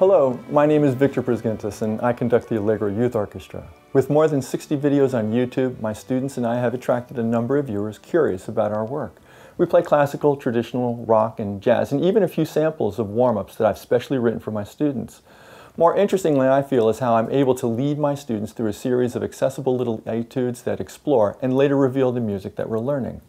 Hello, my name is Viktor Prizgintas and I conduct the Allegro Youth Orchestra. With more than 60 videos on YouTube, my students and I have attracted a number of viewers curious about our work. We play classical, traditional, rock, and jazz, and even a few samples of warm-ups that I've specially written for my students. More interestingly, I feel, is how I'm able to lead my students through a series of accessible little etudes that explore and later reveal the music that we're learning.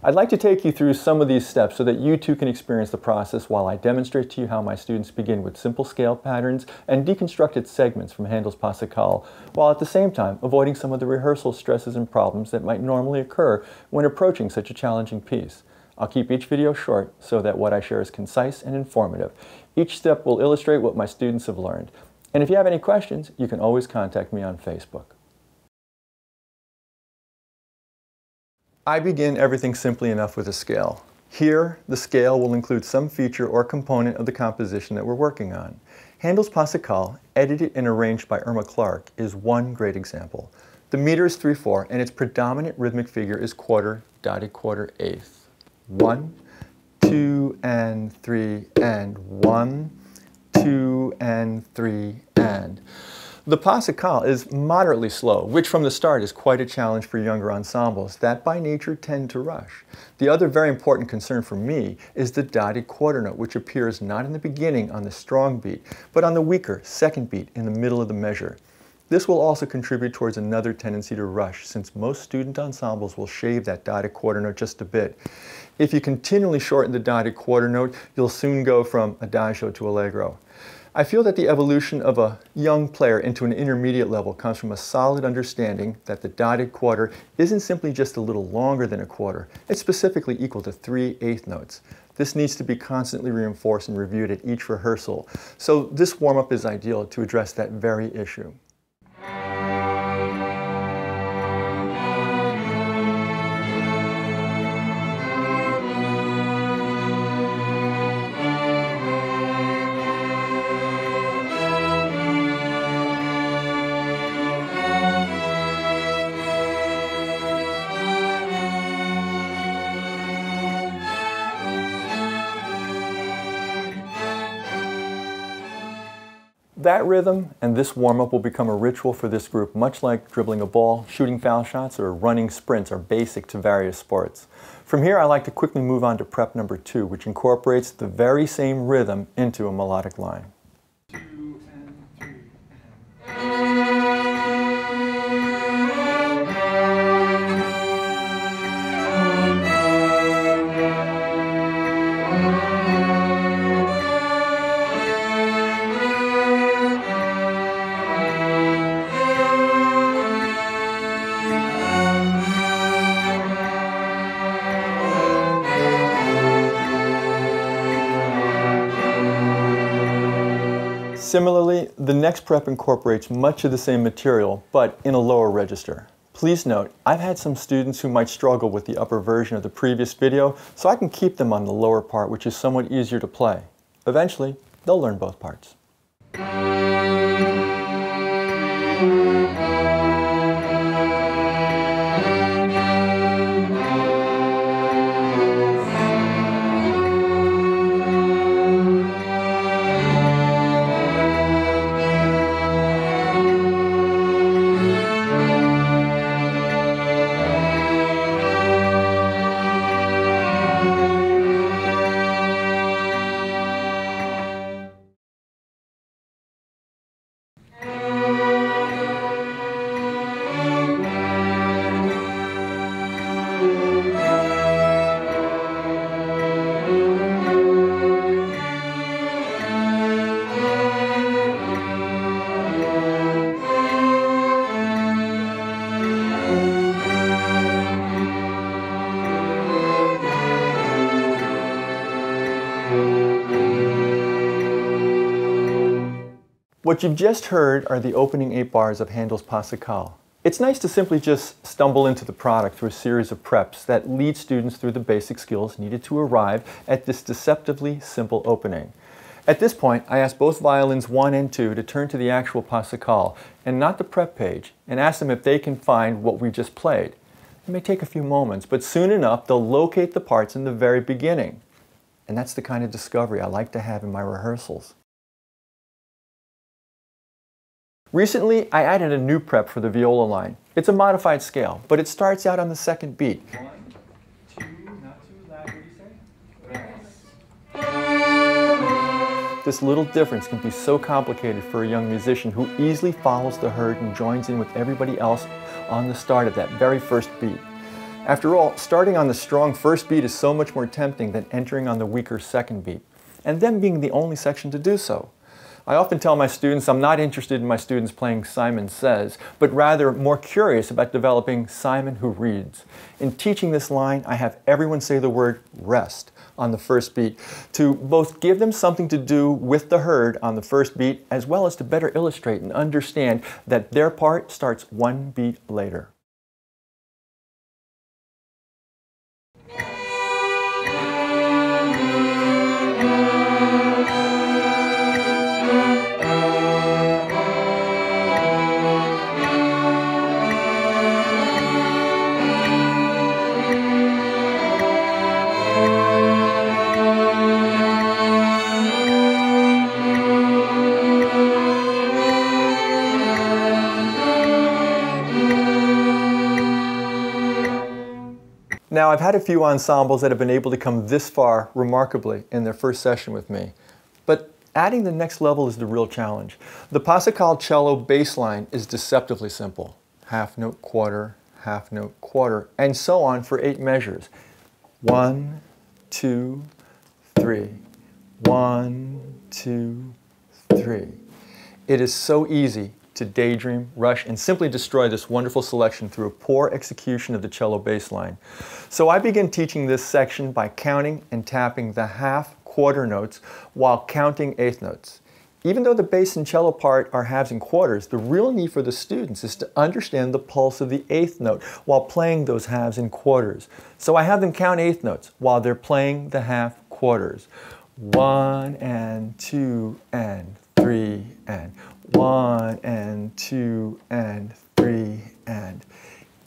I'd like to take you through some of these steps so that you too can experience the process while I demonstrate to you how my students begin with simple scale patterns and deconstructed segments from Handel's Passacaglia, while at the same time avoiding some of the rehearsal stresses and problems that might normally occur when approaching such a challenging piece. I'll keep each video short so that what I share is concise and informative. Each step will illustrate what my students have learned. And if you have any questions, you can always contact me on Facebook. I begin everything simply enough with a scale. Here, the scale will include some feature or component of the composition that we're working on. Handel's Passacaglia, edited and arranged by Irma Clarke, is one great example. The meter is 3/4 and its predominant rhythmic figure is quarter, dotted quarter, eighth. 1, 2, and 3, and 1, 2, and 3, and. The Passacaglia is moderately slow, which from the start is quite a challenge for younger ensembles that by nature tend to rush. The other very important concern for me is the dotted quarter note, which appears not in the beginning on the strong beat, but on the weaker second beat in the middle of the measure. This will also contribute towards another tendency to rush, since most student ensembles will shave that dotted quarter note just a bit. If you continually shorten the dotted quarter note, you'll soon go from adagio to allegro. I feel that the evolution of a young player into an intermediate level comes from a solid understanding that the dotted quarter isn't simply just a little longer than a quarter, it's specifically equal to 3/8 notes. This needs to be constantly reinforced and reviewed at each rehearsal, so this warm-up is ideal to address that very issue. That rhythm and this warm-up will become a ritual for this group, much like dribbling a ball, shooting foul shots, or running sprints are basic to various sports. From here, I like to quickly move on to prep number 2, which incorporates the very same rhythm into a melodic line. Similarly, the next prep incorporates much of the same material, but in a lower register. Please note, I've had some students who might struggle with the upper version of the previous video, so I can keep them on the lower part, which is somewhat easier to play. Eventually, they'll learn both parts. What you've just heard are the opening 8 bars of Handel's Passacaglia. It's nice to simply just stumble into the product through a series of preps that lead students through the basic skills needed to arrive at this deceptively simple opening. At this point, I ask both violins 1 and 2 to turn to the actual Passacaglia and not the prep page, and ask them if they can find what we just played. It may take a few moments, but soon enough they'll locate the parts in the very beginning. And that's the kind of discovery I like to have in my rehearsals. Recently, I added a new prep for the viola line. It's a modified scale, but it starts out on the second beat. 1, 2, not too loud, what do you say? This little difference can be so complicated for a young musician who easily follows the herd and joins in with everybody else on the start of that very first beat. After all, starting on the strong first beat is so much more tempting than entering on the weaker second beat, and them being the only section to do so. I often tell my students I'm not interested in my students playing Simon Says, but rather more curious about developing Simon Who Reads. In teaching this line, I have everyone say the word rest on the first beat to both give them something to do with the herd on the first beat, as well as to better illustrate and understand that their part starts one beat later. Now, I've had a few ensembles that have been able to come this far remarkably in their first session with me, but adding the next level is the real challenge. The Passacaglia cello bass line is deceptively simple. Half note, quarter, and so on for 8 measures. 1, 2, 3. 1, 2, 3. It is so easy to daydream, rush, and simply destroy this wonderful selection through a poor execution of the cello bass line. So I begin teaching this section by counting and tapping the half quarter notes while counting eighth notes. Even though the bass and cello part are halves and quarters, the real need for the students is to understand the pulse of the eighth note while playing those halves and quarters. So I have them count eighth notes while they're playing the half quarters. 1 and 2 and 3 and 1 and 2 and 3 and.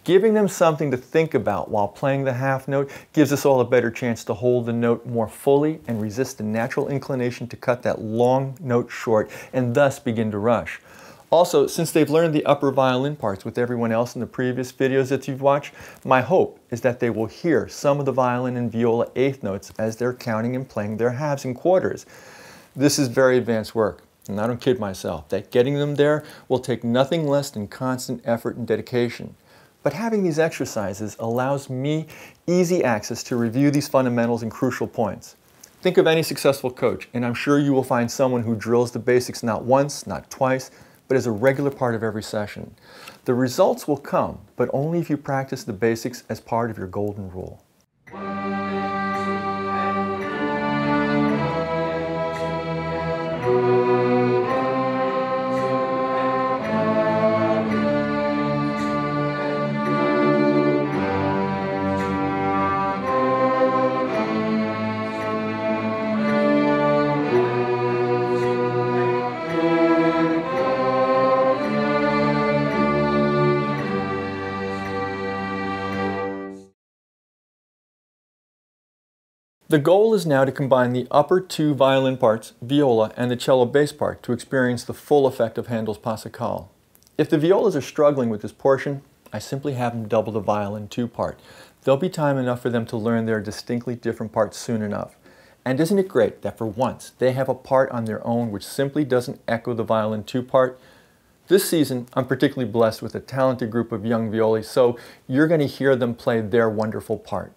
Giving them something to think about while playing the half note gives us all a better chance to hold the note more fully and resist the natural inclination to cut that long note short and thus begin to rush. Also, since they've learned the upper violin parts with everyone else in the previous videos that you've watched, my hope is that they will hear some of the violin and viola eighth notes as they're counting and playing their halves and quarters. This is very advanced work, and I don't kid myself that getting them there will take nothing less than constant effort and dedication. But having these exercises allows me easy access to review these fundamentals and crucial points. Think of any successful coach, and I'm sure you will find someone who drills the basics not once, not twice, but as a regular part of every session. The results will come, but only if you practice the basics as part of your golden rule. The goal is now to combine the upper 2 violin parts, viola, and the cello bass part to experience the full effect of Handel's Passacaglia. If the violas are struggling with this portion, I simply have them double the violin 2 part. There'll be time enough for them to learn their distinctly different parts soon enough. And isn't it great that for once they have a part on their own which simply doesn't echo the violin 2 part? This season, I'm particularly blessed with a talented group of young violi, so you're going to hear them play their wonderful part.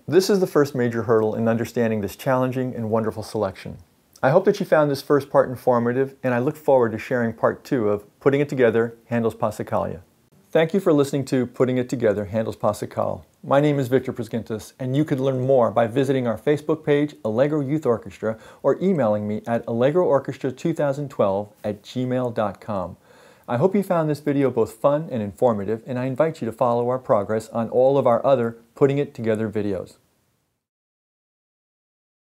This is the first major hurdle in understanding this challenging and wonderful selection. I hope that you found this first part informative, and I look forward to sharing part 2 of Putting It Together, Handel's Passacaglia. Thank you for listening to Putting It Together, Handel's Passacaglia. My name is Viktor Prizgintas, and you could learn more by visiting our Facebook page, Allegro Youth Orchestra, or emailing me at allegroorchestra2012@gmail.com. I hope you found this video both fun and informative, and I invite you to follow our progress on all of our other Putting It Together videos.